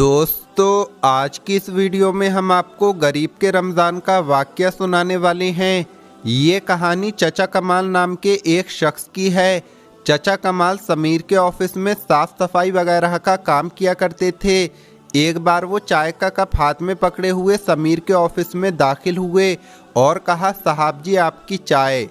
दोस्तों, आज की इस वीडियो में हम आपको गरीब के रमज़ान का वाक़या सुनाने वाले हैं। ये कहानी चचा कमाल नाम के एक शख्स की है। चचा कमाल समीर के ऑफिस में साफ़ सफाई वगैरह का काम किया करते थे। एक बार वो चाय का कप हाथ में पकड़े हुए समीर के ऑफिस में दाखिल हुए और कहा, साहब जी आपकी चाय।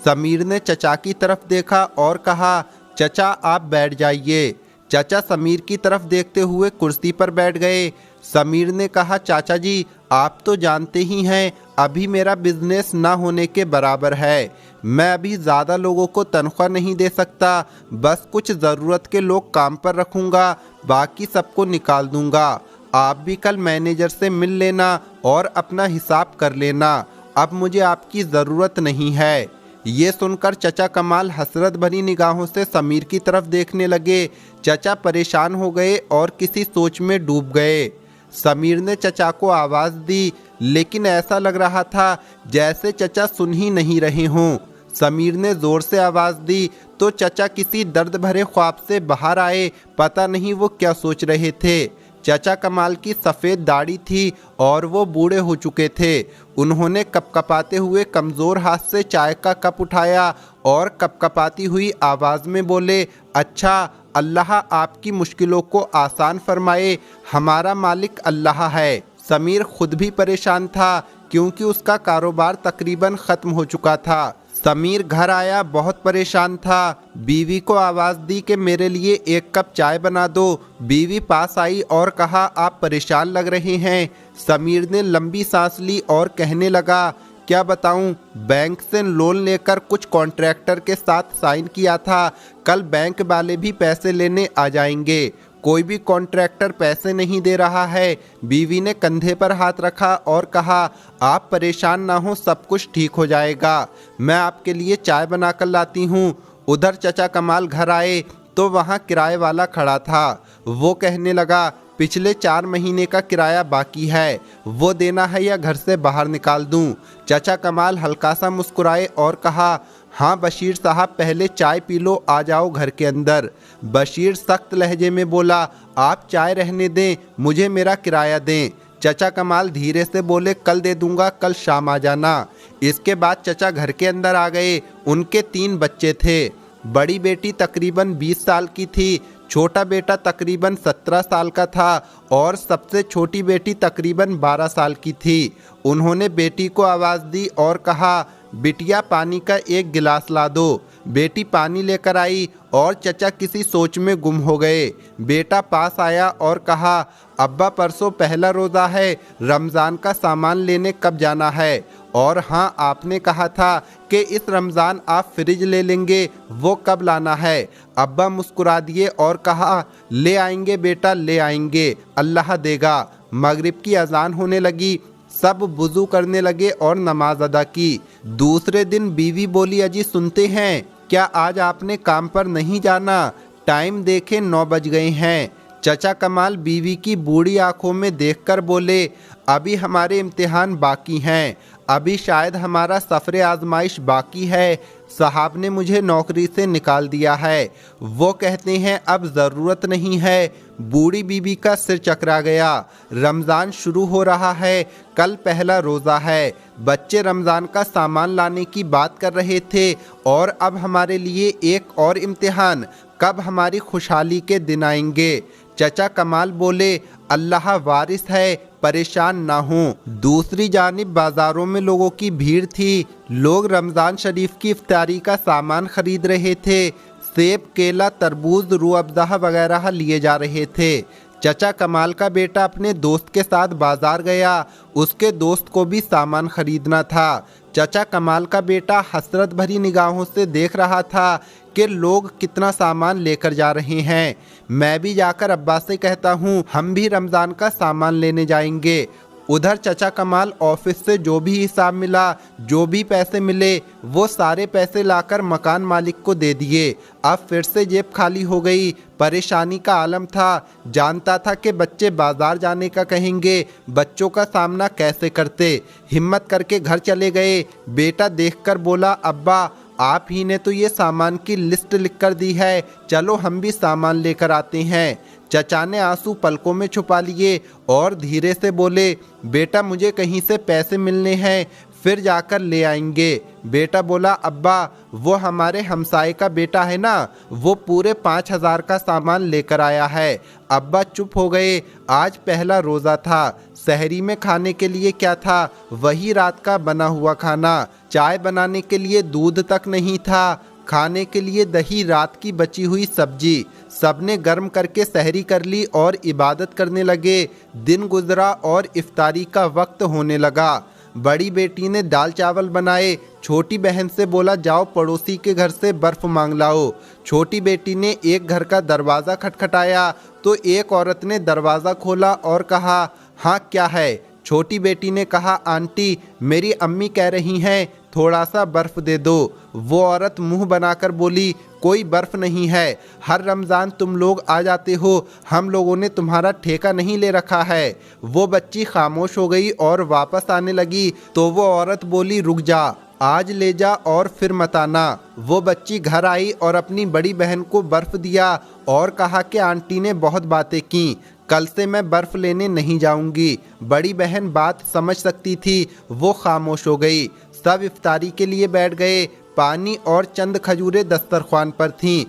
समीर ने चचा की तरफ देखा और कहा, चचा आप बैठ जाइए। चाचा समीर की तरफ देखते हुए कुर्सी पर बैठ गए। समीर ने कहा, चाचा जी आप तो जानते ही हैं अभी मेरा बिजनेस ना होने के बराबर है। मैं अभी ज़्यादा लोगों को तनख्वाह नहीं दे सकता, बस कुछ ज़रूरत के लोग काम पर रखूँगा, बाकी सबको निकाल दूँगा। आप भी कल मैनेजर से मिल लेना और अपना हिसाब कर लेना। अब मुझे आपकी ज़रूरत नहीं है। ये सुनकर चचा कमाल हसरत भरी निगाहों से समीर की तरफ देखने लगे। चचा परेशान हो गए और किसी सोच में डूब गए। समीर ने चचा को आवाज़ दी, लेकिन ऐसा लग रहा था जैसे चचा सुन ही नहीं रहे हों। समीर ने ज़ोर से आवाज़ दी तो चचा किसी दर्द भरे ख्वाब से बाहर आए। पता नहीं वो क्या सोच रहे थे। चचा कमाल की सफ़ेद दाढ़ी थी और वो बूढ़े हो चुके थे। उन्होंने कपकपाते हुए कमज़ोर हाथ से चाय का कप उठाया और कपकपाती हुई आवाज़ में बोले, अच्छा अल्लाह आपकी मुश्किलों को आसान फरमाए, हमारा मालिक अल्लाह है। समीर खुद भी परेशान था क्योंकि उसका कारोबार तकरीबन ख़त्म हो चुका था। समीर घर आया बहुत परेशान था। बीवी को आवाज़ दी कि मेरे लिए एक कप चाय बना दो। बीवी पास आई और कहा, आप परेशान लग रहे हैं। समीर ने लंबी सांस ली और कहने लगा, क्या बताऊं, बैंक से लोन लेकर कुछ कॉन्ट्रैक्टर के साथ साइन किया था। कल बैंक वाले भी पैसे लेने आ जाएंगे। कोई भी कॉन्ट्रैक्टर पैसे नहीं दे रहा है। बीवी ने कंधे पर हाथ रखा और कहा, आप परेशान ना हो, सब कुछ ठीक हो जाएगा। मैं आपके लिए चाय बना कर लाती हूँ। उधर चचा कमाल घर आए तो वहाँ किराए वाला खड़ा था। वो कहने लगा, पिछले 4 महीने का किराया बाकी है, वो देना है या घर से बाहर निकाल दूँ। चचा कमाल हल्का सा मुस्कुराए और कहा, हाँ बशीर साहब पहले चाय पी लो, आ जाओ घर के अंदर। बशीर सख्त लहजे में बोला, आप चाय रहने दें, मुझे मेरा किराया दें। चचा कमाल धीरे से बोले, कल दे दूंगा, कल शाम आ जाना। इसके बाद चचा घर के अंदर आ गए। उनके 3 बच्चे थे। बड़ी बेटी तकरीबन 20 साल की थी, छोटा बेटा तकरीबन 17 साल का था और सबसे छोटी बेटी तकरीबन 12 साल की थी। उन्होंने बेटी को आवाज़ दी और कहा, बिटिया पानी का एक गिलास ला दो। बेटी पानी लेकर आई और चचा किसी सोच में गुम हो गए। बेटा पास आया और कहा, अब्बा परसों पहला रोज़ा है, रमज़ान का सामान लेने कब जाना है? और हाँ, आपने कहा था कि इस रमज़ान आप फ्रिज ले लेंगे, वो कब लाना है? अब्बा मुस्कुरा दिए और कहा, ले आएंगे बेटा, ले आएंगे, अल्लाह देगा। मगरिब की अजान होने लगी। सब वुज़ू करने लगे और नमाज अदा की। दूसरे दिन बीवी बोली, अजी सुनते हैं, क्या आज आपने काम पर नहीं जाना? टाइम देखें 9 बज गए हैं। चचा कमाल बीवी की बूढ़ी आंखों में देखकर बोले, अभी हमारे इम्तिहान बाकी हैं, अभी शायद हमारा सफ़र आजमाइश बाकी है। साहब ने मुझे नौकरी से निकाल दिया है। वो कहते हैं अब ज़रूरत नहीं है। बूढ़ी बीबी का सिर चकरा गया। रमज़ान शुरू हो रहा है, कल पहला रोज़ा है। बच्चे रमज़ान का सामान लाने की बात कर रहे थे और अब हमारे लिए एक और इम्तिहान। कब हमारी खुशहाली के दिन आएंगे? चचा कमाल बोले, अल्लाह वारिस है, परेशान ना हो। दूसरी जानिब बाज़ारों में लोगों की भीड़ थी। लोग रमज़ान शरीफ की इफ्तारी का सामान खरीद रहे थे। सेब, केला, तरबूज, रूह अफ़ज़ा वगैरह लिए जा रहे थे। चचा कमाल का बेटा अपने दोस्त के साथ बाज़ार गया। उसके दोस्त को भी सामान खरीदना था। चचा कमाल का बेटा हसरत भरी निगाहों से देख रहा था कि लोग कितना सामान लेकर जा रहे हैं। मैं भी जाकर अब्बा से कहता हूँ, हम भी रमज़ान का सामान लेने जाएंगे। उधर चचा कमाल ऑफिस से जो भी हिसाब मिला, जो भी पैसे मिले, वो सारे पैसे लाकर मकान मालिक को दे दिए। अब फिर से जेब खाली हो गई। परेशानी का आलम था। जानता था कि बच्चे बाजार जाने का कहेंगे, बच्चों का सामना कैसे करते। हिम्मत करके घर चले गए। बेटा देखकर बोला, अब्बा आप ही ने तो ये सामान की लिस्ट लिख कर दी है, चलो हम भी सामान लेकर आते हैं। चचा ने आंसू पलकों में छुपा लिए और धीरे से बोले, बेटा मुझे कहीं से पैसे मिलने हैं, फिर जाकर ले आएंगे। बेटा बोला, अब्बा वो हमारे हमसाए का बेटा है ना, वो पूरे 5,000 का सामान लेकर आया है। अब्बा चुप हो गए। आज पहला रोज़ा था। सहरी में खाने के लिए क्या था? वही रात का बना हुआ खाना। चाय बनाने के लिए दूध तक नहीं था, खाने के लिए दही, रात की बची हुई सब्जी। सबने गर्म करके सहरी कर ली और इबादत करने लगे। दिन गुजरा और इफ्तारी का वक्त होने लगा। बड़ी बेटी ने दाल चावल बनाए। छोटी बहन से बोला, जाओ पड़ोसी के घर से बर्फ़ मांग लाओ। छोटी बेटी ने एक घर का दरवाज़ा खटखटाया तो एक औरत ने दरवाज़ा खोला और कहा, हाँ क्या है? छोटी बेटी ने कहा, आंटी मेरी अम्मी कह रही हैं थोड़ा सा बर्फ़ दे दो। वो औरत मुंह बनाकर बोली, कोई बर्फ़ नहीं है, हर रमज़ान तुम लोग आ जाते हो, हम लोगों ने तुम्हारा ठेका नहीं ले रखा है। वो बच्ची खामोश हो गई और वापस आने लगी तो वो औरत बोली, रुक जा, आज ले जा और फिर मत आना। वो बच्ची घर आई और अपनी बड़ी बहन को बर्फ़ दिया और कहा कि आंटी ने बहुत बातें की, कल से मैं बर्फ़ लेने नहीं जाऊंगी। बड़ी बहन बात समझ सकती थी, वो खामोश हो गई। सब इफ्तारी के लिए बैठ गए। पानी और चंद खजूरें दस्तरख्वान पर थीं।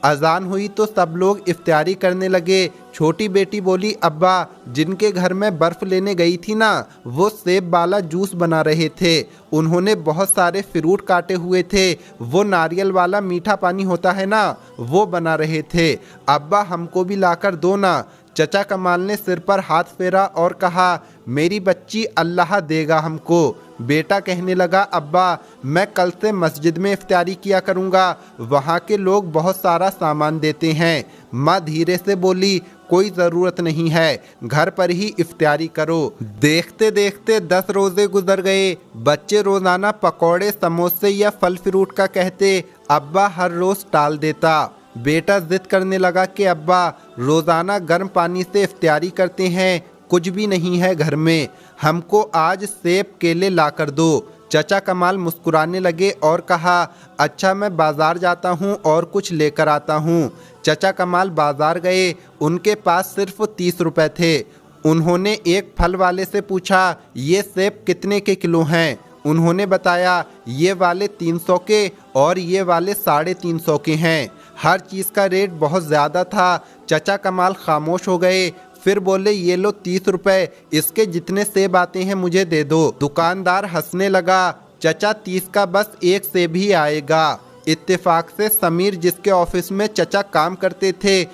अजान हुई तो सब लोग इफ्तारी करने लगे। छोटी बेटी बोली, अब्बा जिनके घर में बर्फ़ लेने गई थी ना, वो सेब वाला जूस बना रहे थे। उन्होंने बहुत सारे फ्रूट काटे हुए थे। वो नारियल वाला मीठा पानी होता है ना, वो बना रहे थे। अब्बा हमको भी लाकर दो ना। चचा कमाल ने सिर पर हाथ फेरा और कहा, मेरी बच्ची अल्लाह देगा हमको। बेटा कहने लगा, अब्बा मैं कल से मस्जिद में इफ्तारी किया करूँगा, वहाँ के लोग बहुत सारा सामान देते हैं। माँ धीरे से बोली, कोई ज़रूरत नहीं है, घर पर ही इफ्तारी करो। देखते देखते 10 रोज़े गुजर गए। बच्चे रोज़ाना पकौड़े, समोसे या फल फ्रूट का कहते, अब्बा हर रोज़ टाल देता। बेटा जिद करने लगा कि अब्बा रोज़ाना गर्म पानी से इफ्तारी करते हैं, कुछ भी नहीं है घर में, हमको आज सेब केले ला कर दो। चचा कमाल मुस्कुराने लगे और कहा, अच्छा मैं बाज़ार जाता हूँ और कुछ लेकर आता हूँ। चचा कमाल बाज़ार गए। उनके पास सिर्फ 30 रुपए थे। उन्होंने एक फल वाले से पूछा, ये सेब कितने के किलो हैं? उन्होंने बताया, ये वाले 300 के और ये वाले 350 के हैं। हर चीज़ का रेट बहुत ज़्यादा था। चचा कमाल खामोश हो गए। फिर बोले, ये लो 30 रुपए, इसके जितने सेब आते हैं मुझे दे दो। दुकानदार हंसने लगा, चचा 30 का बस एक सेब ही आएगा। इत्तेफाक से समीर जिसके ऑफिस में चचा काम करते थे,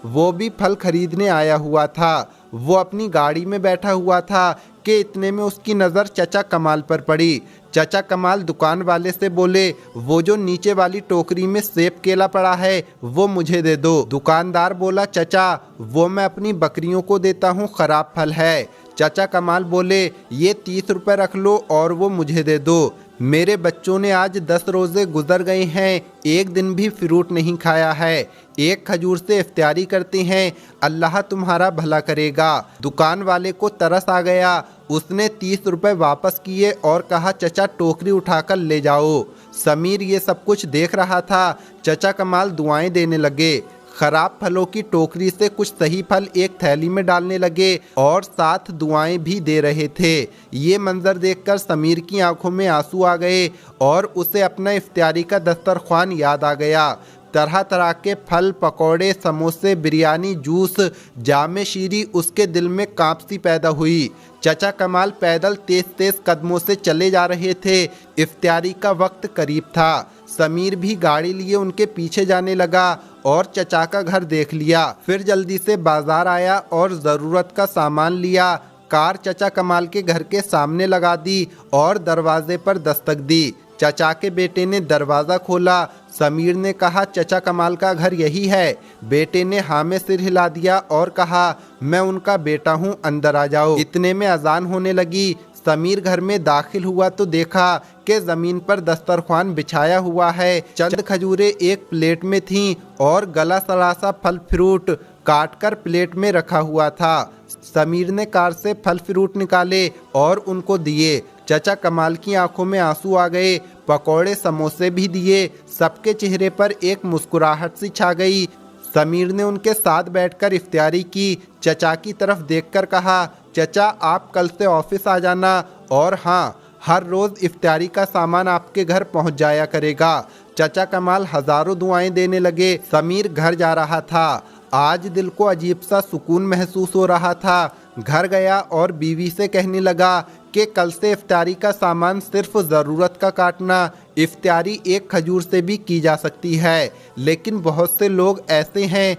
वो भी फल खरीदने आया हुआ था। वो अपनी गाड़ी में बैठा हुआ था कि इतने में उसकी नज़र चचा कमाल पर पड़ी। चचा कमाल दुकान वाले से बोले, वो जो नीचे वाली टोकरी में सेब केला पड़ा है वो मुझे दे दो। दुकानदार बोला, चचा वो मैं अपनी बकरियों को देता हूँ, ख़राब फल है। चचा कमाल बोले, ये 30 रुपए रख लो और वो मुझे दे दो। मेरे बच्चों ने आज 10 रोज़े गुजर गए हैं, एक दिन भी फ्रूट नहीं खाया है। एक खजूर से इफ्तारी करते हैं, अल्लाह तुम्हारा भला करेगा। दुकान वाले को तरस आ गया। उसने 30 रुपए वापस किए और कहा, चचा टोकरी उठाकर ले जाओ। समीर ये सब कुछ देख रहा था। चचा कमाल दुआएं देने लगे। खराब फलों की टोकरी से कुछ सही फल एक थैली में डालने लगे और साथ दुआएं भी दे रहे थे। ये मंजर देखकर समीर की आंखों में आंसू आ गए और उसे अपना इफ्तारी का दस्तरख्वान याद आ गया। तरह तरह के फल, पकौड़े, समोसे, बिरयानी, जूस, जामे शीरी, उसके दिल में कांपसी पैदा हुई। चचा कमाल पैदल तेज तेज कदमों से चले जा रहे थे। इफ्तारी का वक्त करीब था। समीर भी गाड़ी लिए उनके पीछे जाने लगा और चचा का घर देख लिया। फिर जल्दी से बाजार आया और ज़रूरत का सामान लिया। कार चचा कमाल के घर के सामने लगा दी और दरवाजे पर दस्तक दी। चचा के बेटे ने दरवाज़ा खोला। समीर ने कहा, चचा कमाल का घर यही है? बेटे ने हाँ में सिर हिला दिया और कहा, मैं उनका बेटा हूँ, अंदर आ जाओ। इतने में अजान होने लगी। समीर घर में दाखिल हुआ तो देखा कि ज़मीन पर दस्तरख्वान बिछाया हुआ है। चंद खजूरें एक प्लेट में थीं और गला सड़ासा फल फ्रूट काटकर प्लेट में रखा हुआ था। समीर ने कार से फल फ्रूट निकाले और उनको दिए। चचा कमाल की आंखों में आंसू आ गए। पकौड़े समोसे भी दिए। सबके चेहरे पर एक मुस्कुराहट सी छा गई। समीर ने उनके साथ बैठकर इफ्तियारी की। चचा की तरफ देखकर कहा, चचा आप कल से ऑफिस आ जाना, और हाँ, हर रोज़ इफ्तियारी का सामान आपके घर पहुंच जाया करेगा। चचा कमाल हजारों दुआएं देने लगे। समीर घर जा रहा था। आज दिल को अजीब सा सुकून महसूस हो रहा था। घर गया और बीवी से कहने लगा कि कल से इफ्तारी का सामान सिर्फ ज़रूरत का काटना। इफ्तारी एक खजूर से भी की जा सकती है, लेकिन बहुत से लोग ऐसे हैं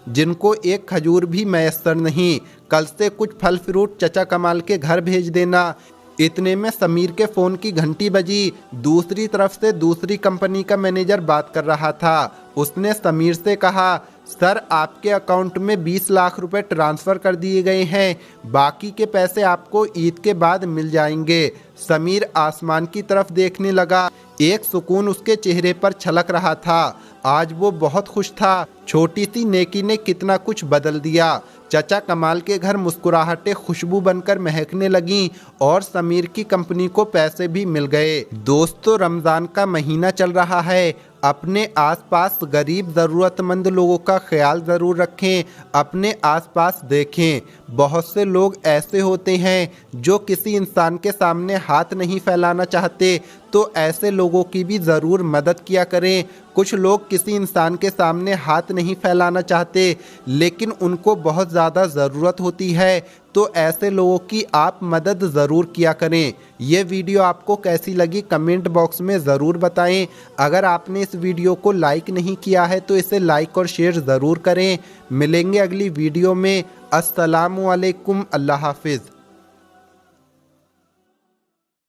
जिनको एक खजूर भी मैसर नहीं। कल से कुछ फल फ्रूट चचा कमाल के घर भेज देना। इतने में समीर के फ़ोन की घंटी बजी। दूसरी तरफ से दूसरी कंपनी का मैनेजर बात कर रहा था। उसने समीर से कहा, सर आपके अकाउंट में 20 लाख रुपए ट्रांसफ़र कर दिए गए हैं, बाकी के पैसे आपको ईद के बाद मिल जाएंगे। समीर आसमान की तरफ देखने लगा। एक सुकून उसके चेहरे पर छलक रहा था। आज वो बहुत खुश था। छोटी सी नेकी ने कितना कुछ बदल दिया। चचा कमाल के घर मुस्कुराहटें खुशबू बनकर महकने लगीं और समीर की कंपनी को पैसे भी मिल गए। दोस्तों, रमज़ान का महीना चल रहा है। अपने आसपास गरीब ज़रूरतमंद लोगों का ख्याल ज़रूर रखें। अपने आसपास देखें, बहुत से लोग ऐसे होते हैं जो किसी इंसान के सामने हाथ नहीं फैलाना चाहते, तो ऐसे लोगों की भी ज़रूर मदद किया करें। कुछ लोग किसी इंसान के सामने हाथ नहीं फैलाना चाहते, लेकिन उनको बहुत ज़्यादा ज़रूरत होती है, तो ऐसे लोगों की आप मदद ज़रूर किया करें। ये वीडियो आपको कैसी लगी कमेंट बॉक्स में ज़रूर बताएं। अगर आपने इस वीडियो को लाइक नहीं किया है तो इसे लाइक और शेयर ज़रूर करें। मिलेंगे अगली वीडियो में। अस्सलामु अलैकुम। अल्लाह हाफिज़।